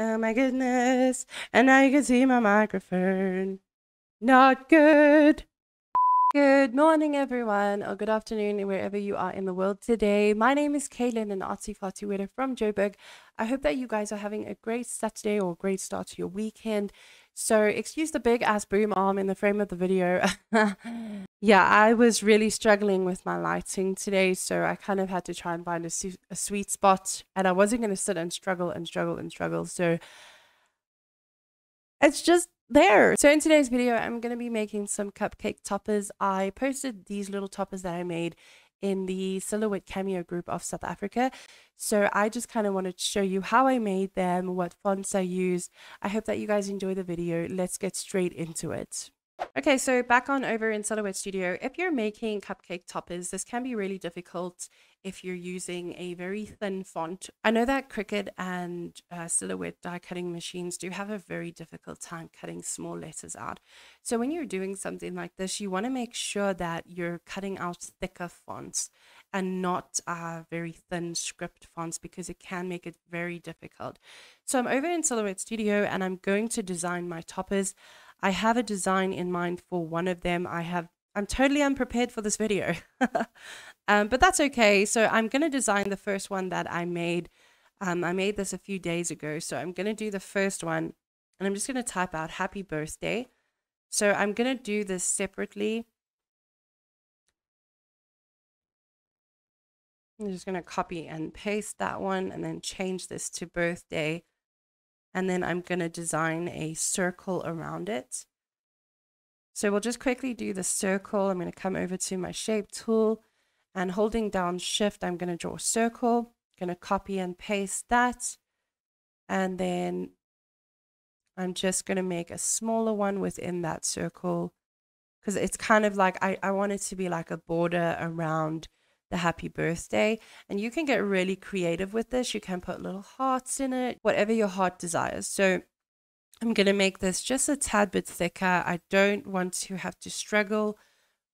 Oh my goodness. And now you can see my microphone. Not good. Good morning, everyone, or good afternoon, wherever you are in the world today. My name is Kaylin, an artsy fartsy weirdo from Joburg. I hope that you guys are having a great Saturday or a great start to your weekend. So, excuse the big ass boom arm in the frame of the video. Yeah, I was really struggling with my lighting today, so I kind of had to try and find a sweet spot, and I wasn't going to sit and struggle and struggle and struggle. So, it's just there. So in today's video, I'm going to be making some cupcake toppers. I posted these little toppers that I made in the Silhouette Cameo group of South Africa. So I just kind of wanted to show you how I made them, what fonts I used. I hope that you guys enjoy the video. Let's get straight into it. Okay, so back on over in Silhouette Studio, if you're making cupcake toppers, this can be really difficult if you're using a very thin font. I know that Cricut and Silhouette die cutting machines do have a very difficult time cutting small letters out. So when you're doing something like this, you want to make sure that you're cutting out thicker fonts and not very thin script fonts, because it can make it very difficult. So I'm over in Silhouette Studio and I'm going to design my toppers. I have a design in mind for one of them. I'm totally unprepared for this video, but that's okay. So I'm going to design the first one that I made. I made this a few days ago. So I'm going to do the first one, and I'm just going to type out happy birthday. So I'm going to do this separately. I'm just going to copy and paste that one and then change this to birthday. And then I'm going to design a circle around it. So we'll just quickly do the circle. I'm going to come over to my shape tool, and holding down shift, I'm going to draw a circle. I'm going to copy and paste that. And then I'm just going to make a smaller one within that circle, because it's kind of like, I want it to be like a border around the happy birthday. And you can get really creative with this. You can put little hearts in it, whatever your heart desires. So I'm going to make this just a tad bit thicker. I don't want to have to struggle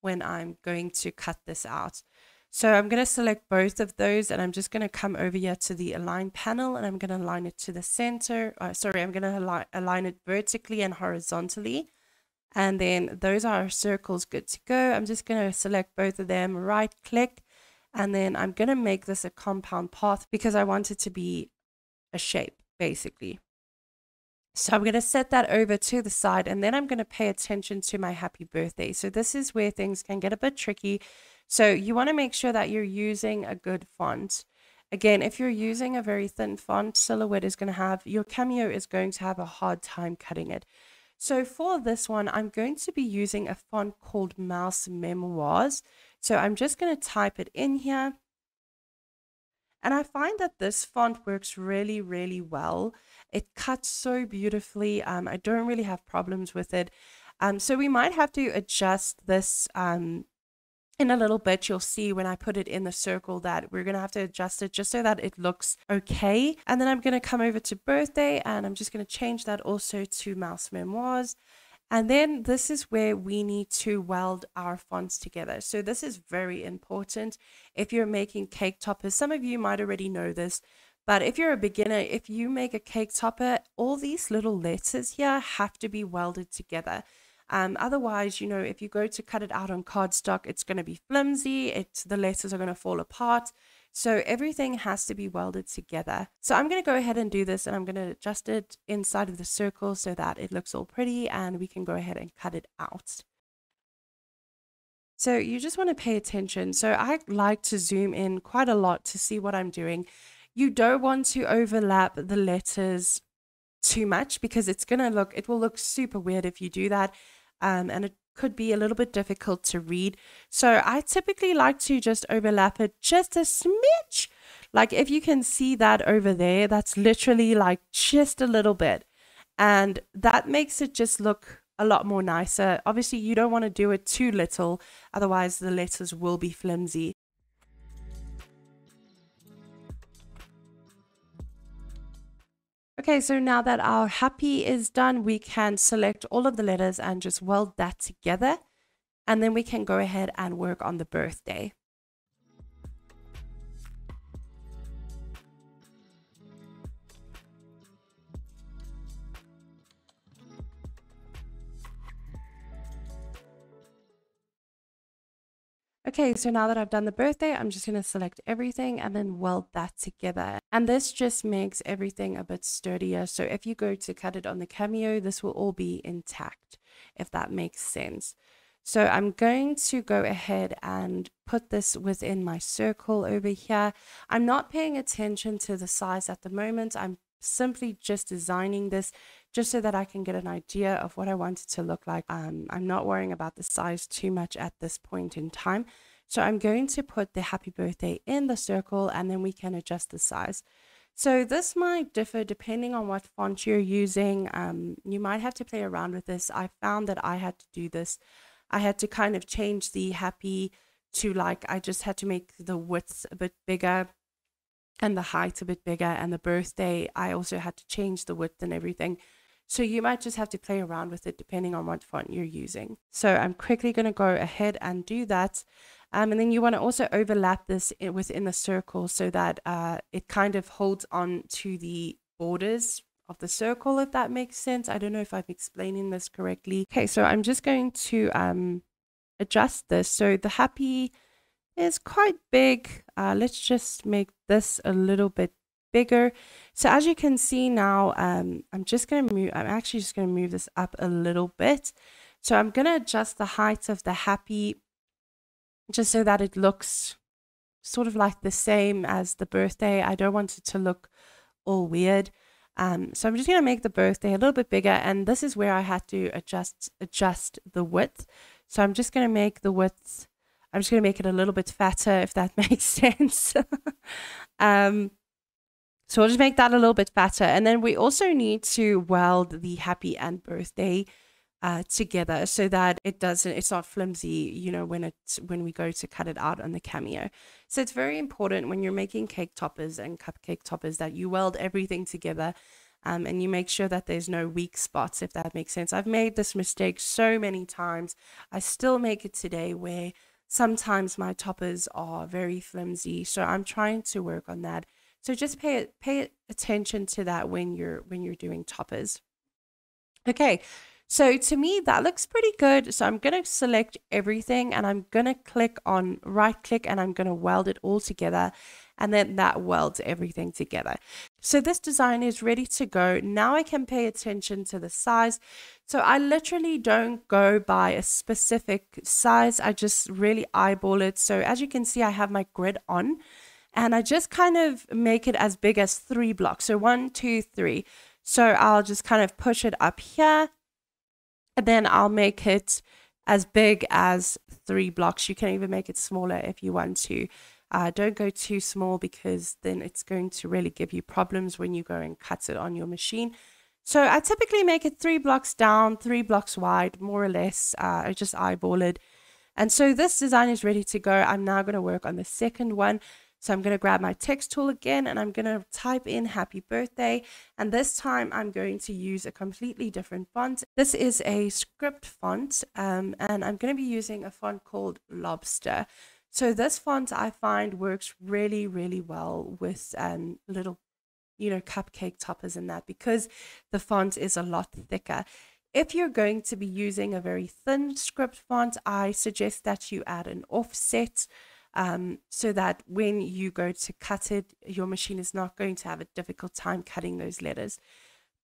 when I'm going to cut this out. So I'm going to select both of those, and I'm just going to come over here to the align panel, and I'm going to align it to the center. Sorry, I'm going to align it vertically and horizontally. And then those are our circles good to go. I'm just going to select both of them, right click, and then I'm going to make this a compound path because I want it to be a shape, basically. So I'm going to set that over to the side, and then I'm going to pay attention to my happy birthday. So this is where things can get a bit tricky. So you want to make sure that you're using a good font. Again, if you're using a very thin font, Silhouette is going to have, your Cameo is going to have a hard time cutting it. So for this one, I'm going to be using a font called Mouse Memoirs. So I'm just going to type it in here. And I find that this font works really, really well. It cuts so beautifully. I don't really have problems with it. So we might have to adjust this in a little bit. You'll see when I put it in the circle that we're going to have to adjust it just so that it looks okay. And then I'm going to come over to birthday, and I'm just going to change that also to Mouse Memoirs. And then this is where we need to weld our fonts together. So this is very important if you're making cake toppers. Some of you might already know this, but if you're a beginner, if you make a cake topper, all these little letters here have to be welded together. Otherwise, you know, if you go to cut it out on cardstock, it's going to be flimsy. The letters are going to fall apart. So everything has to be welded together. So I'm going to go ahead and do this, and I'm going to adjust it inside of the circle so that it looks all pretty, and we can go ahead and cut it out. So you just want to pay attention. So I like to zoom in quite a lot to see what I'm doing. You don't want to overlap the letters too much, because it will look super weird if you do that. And it could be a little bit difficult to read. So I typically like to just overlap it just a smidge. Like if you can see that over there, that's literally like just a little bit. And that makes it just look a lot more nicer. Obviously, you don't want to do it too little, otherwise the letters will be flimsy. Okay, so now that our happy is done, we can select all of the letters and just weld that together. And then we can go ahead and work on the birthday. Okay, so now that I've done the birthday, I'm just going to select everything and then weld that together. And this just makes everything a bit sturdier. So if you go to cut it on the Cameo, this will all be intact, if that makes sense. So I'm going to go ahead and put this within my circle over here. I'm not paying attention to the size at the moment. I'm simply just designing this just so that I can get an idea of what I want it to look like. I'm not worrying about the size too much at this point in time. So I'm going to put the happy birthday in the circle and then we can adjust the size. So this might differ depending on what font you're using. You might have to play around with this. I found that I had to do this. I had to kind of change the happy to like, I just had to make the width a bit bigger and the height a bit bigger, and the birthday, I also had to change the width and everything. So you might just have to play around with it depending on what font you're using. So I'm quickly going to go ahead and do that. And then you want to also overlap this within the circle so that it kind of holds on to the borders of the circle, if that makes sense. I don't know if I'm explaining this correctly. Okay, so I'm just going to adjust this. So the happy is quite big. Let's just make this a little bit bigger. So as you can see now, I'm actually just going to move this up a little bit. So I'm going to adjust the height of the happy just so that it looks sort of like the same as the birthday. I don't want it to look all weird. So I'm just going to make the birthday a little bit bigger, and this is where I had to adjust the width. So I'm just going to make the width, I'm just going to make it a little bit fatter, if that makes sense. So we'll just make that a little bit fatter. And then we also need to weld the happy and birthday together so that it's not flimsy, you know, when we go to cut it out on the Cameo. So it's very important when you're making cake toppers and cupcake toppers that you weld everything together. And you make sure that there's no weak spots, if that makes sense. I've made this mistake so many times. I still make it today where sometimes my toppers are very flimsy. So I'm trying to work on that. So just pay attention to that when you're doing toppers. Okay, so to me that looks pretty good. So I'm going to select everything and I'm going to right click and I'm going to weld it all together, and then that welds everything together. So this design is ready to go. Now I can pay attention to the size. So I literally don't go by a specific size. I just really eyeball it. So as you can see, I have my grid on and I just kind of make it as big as 3 blocks. So 1, 2, 3. So I'll just kind of push it up here, and then I'll make it as big as 3 blocks. You can even make it smaller if you want to. Don't go too small because then it's going to really give you problems when you go and cut it on your machine. So I typically make it 3 blocks down, 3 blocks wide, more or less. I just eyeball it. And so this design is ready to go. I'm now going to work on the second one. So I'm going to grab my text tool again and I'm going to type in happy birthday. And this time I'm going to use a completely different font. This is a script font and I'm going to be using a font called Lobster. So this font I find works really, really well with little, you know, cupcake toppers and that, because the font is a lot thicker. If you're going to be using a very thin script font, I suggest that you add an offset so that when you go to cut it, your machine is not going to have a difficult time cutting those letters.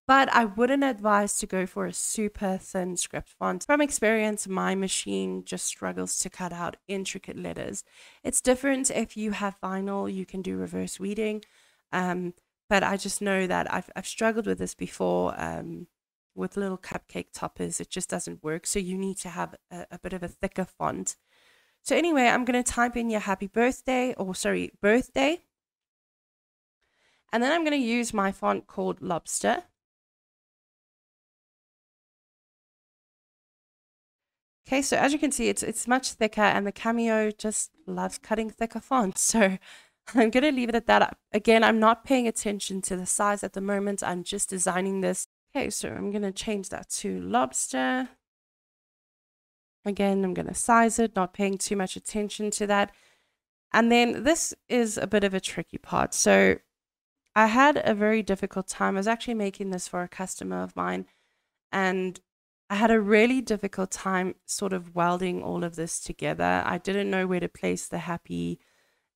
But I wouldn't advise to go for a super thin script font. From experience, my machine just struggles to cut out intricate letters. It's different if you have vinyl, you can do reverse weeding. But I just know that I've struggled with this before with little cupcake toppers. It just doesn't work. So you need to have a bit of a thicker font. So anyway, I'm going to type in your happy birthday, birthday. And then I'm going to use my font called Lobster. Okay, so as you can see, it's much thicker, and the Cameo just loves cutting thicker fonts. So I'm going to leave it at that. Again, I'm not paying attention to the size at the moment. I'm just designing this. Okay, so I'm going to change that to Lobster. Again, I'm going to size it, not paying too much attention to that. And then this is a bit of a tricky part. So I had a very difficult time. I was actually making this for a customer of mine, and I had a really difficult time sort of welding all of this together. I didn't know where to place the happy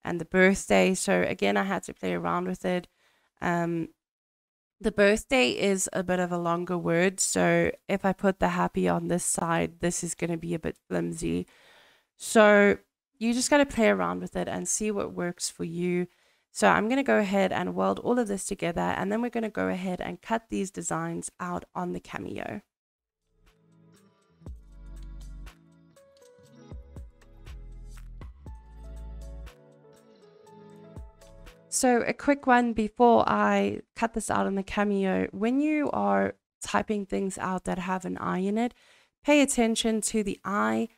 and the birthday. So again, I had to play around with it. Um, the birthday is a bit of a longer word. So if I put the happy on this side, this is going to be a bit flimsy. So you just got to play around with it and see what works for you. So I'm going to go ahead and weld all of this together, and then we're going to go ahead and cut these designs out on the Cameo. So a quick one before I cut this out on the Cameo. When you are typing things out that have an I in it, pay attention to the I.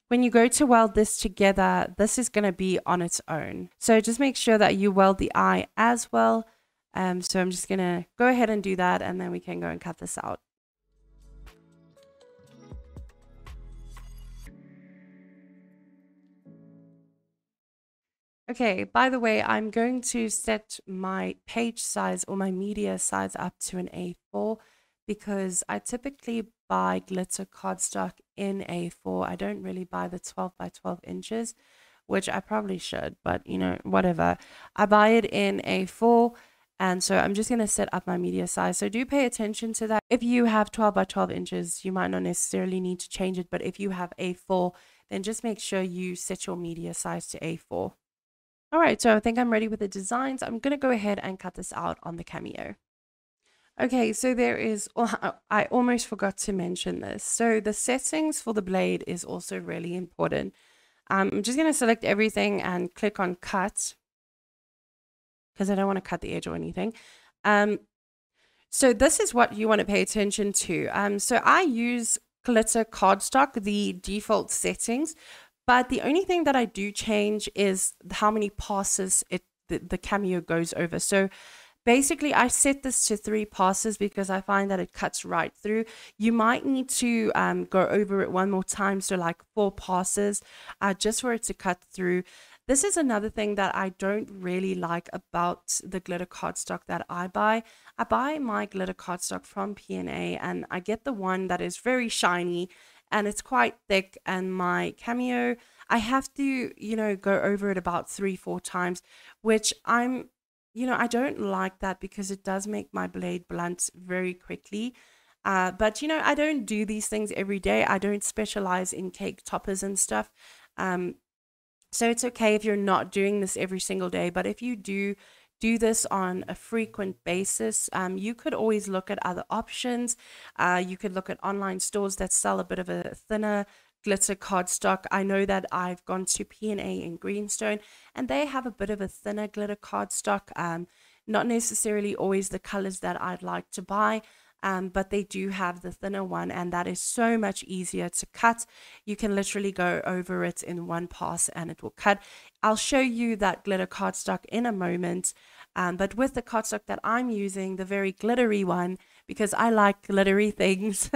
When you go to weld this together, this is going to be on its own. So just make sure that you weld the I as well. So I'm just going to go ahead and do that, and then we can go and cut this out. Okay, by the way, I'm going to set my page size or my media size up to an A4 because I typically buy glitter cardstock in A4. I don't really buy the 12 by 12 inches, which I probably should, but you know, whatever. I buy it in A4. And so I'm just going to set up my media size. So do pay attention to that. If you have 12 by 12 inches, you might not necessarily need to change it. But if you have A4, then just make sure you set your media size to A4. All right, so I think I'm ready with the designs. I'm going to go ahead and cut this out on the Cameo. Okay, so there is, I almost forgot to mention this. So the settings for the blade is also really important. I'm just going to select everything and click on cut because I don't want to cut the edge or anything. So this is what you want to pay attention to. So I use glitter cardstock, the default settings. But the only thing that I do change is how many passes the Cameo goes over. So basically, I set this to 3 passes because I find that it cuts right through. You might need to go over it one more time, so like 4 passes, just for it to cut through. This is another thing that I don't really like about the glitter cardstock that I buy. I buy my glitter cardstock from P&A, and I get the one that is very shiny and it's quite thick. And my Cameo, I have to, you know, go over it about 3-4 times, which I don't like that because it does make my blade blunt very quickly. But I don't do these things every day. I don't specialize in cake toppers and stuff. So it's okay if you're not doing this every single day, but if you do this on a frequent basis, you could always look at other options. You could look at online stores that sell a bit of a thinner glitter cardstock. I know that I've gone to P&A in Greenstone and they have a bit of a thinner glitter cardstock. Not necessarily always the colors that I'd like to buy. But they do have the thinner one, and that is so much easier to cut. You can literally go over it in one pass and it will cut. I'll show you that glitter cardstock in a moment. But with the cardstock that I'm using, the very glittery one, because I like glittery things,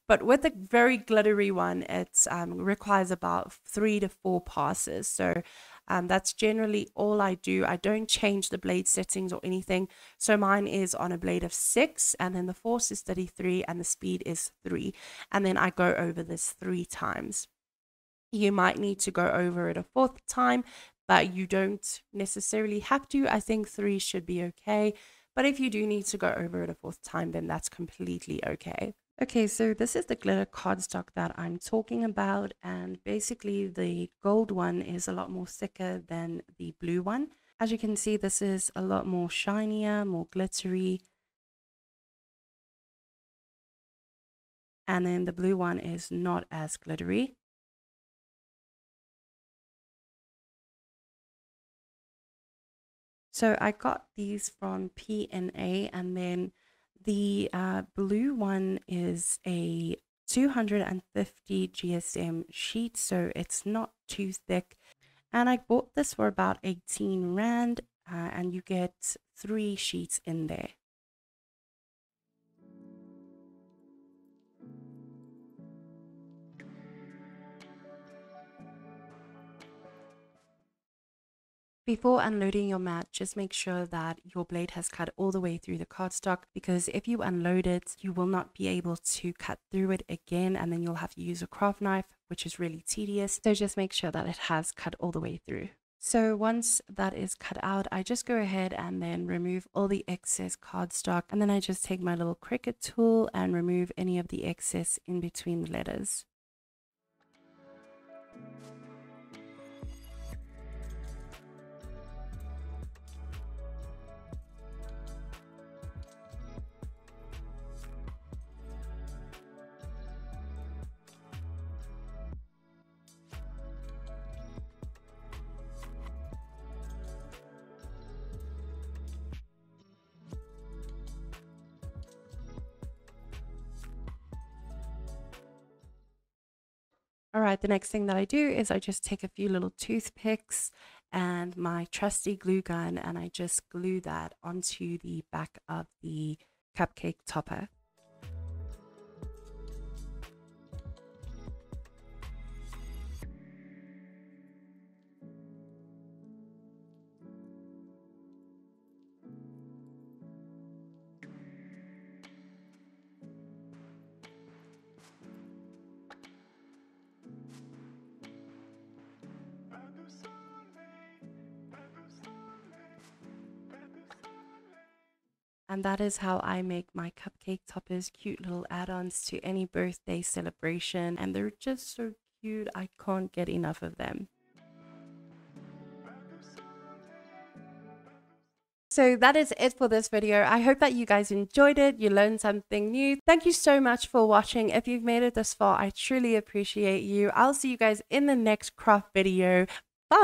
but with the very glittery one, it requires about 3 to 4 passes. So that's generally all I do. I don't change the blade settings or anything. So mine is on a blade of 6, and then the force is 33 and the speed is 3. And then I go over this 3 times. You might need to go over it a 4th time, but you don't necessarily have to. I think 3 should be okay. But if you do need to go over it a 4th time, then that's completely okay. Okay, so this is the glitter cardstock that I'm talking about, and basically the gold one is a lot more thicker than the blue one. As you can see, this is a lot more shinier, more glittery, and then the blue one is not as glittery. So I got these from P&A, and then the blue one is a 250 GSM sheet, so it's not too thick. And I bought this for about 18 Rand, and you get 3 sheets in there. Before unloading your mat, just make sure that your blade has cut all the way through the cardstock, because if you unload it, you will not be able to cut through it again, and then you'll have to use a craft knife, which is really tedious. So just make sure that it has cut all the way through. So once that is cut out, I just go ahead and then remove all the excess cardstock, and then I just take my little Cricut tool and remove any of the excess in between the letters. All right, the next thing that I do is I just take a few little toothpicks and my trusty glue gun, and I just glue that onto the back of the cupcake topper. And that is how I make my cupcake toppers, cute little add-ons to any birthday celebration. And they're just so cute. I can't get enough of them. So that is it for this video. I hope that you guys enjoyed it. You learned something new. Thank you so much for watching. If you've made it this far, I truly appreciate you. I'll see you guys in the next craft video. Bye!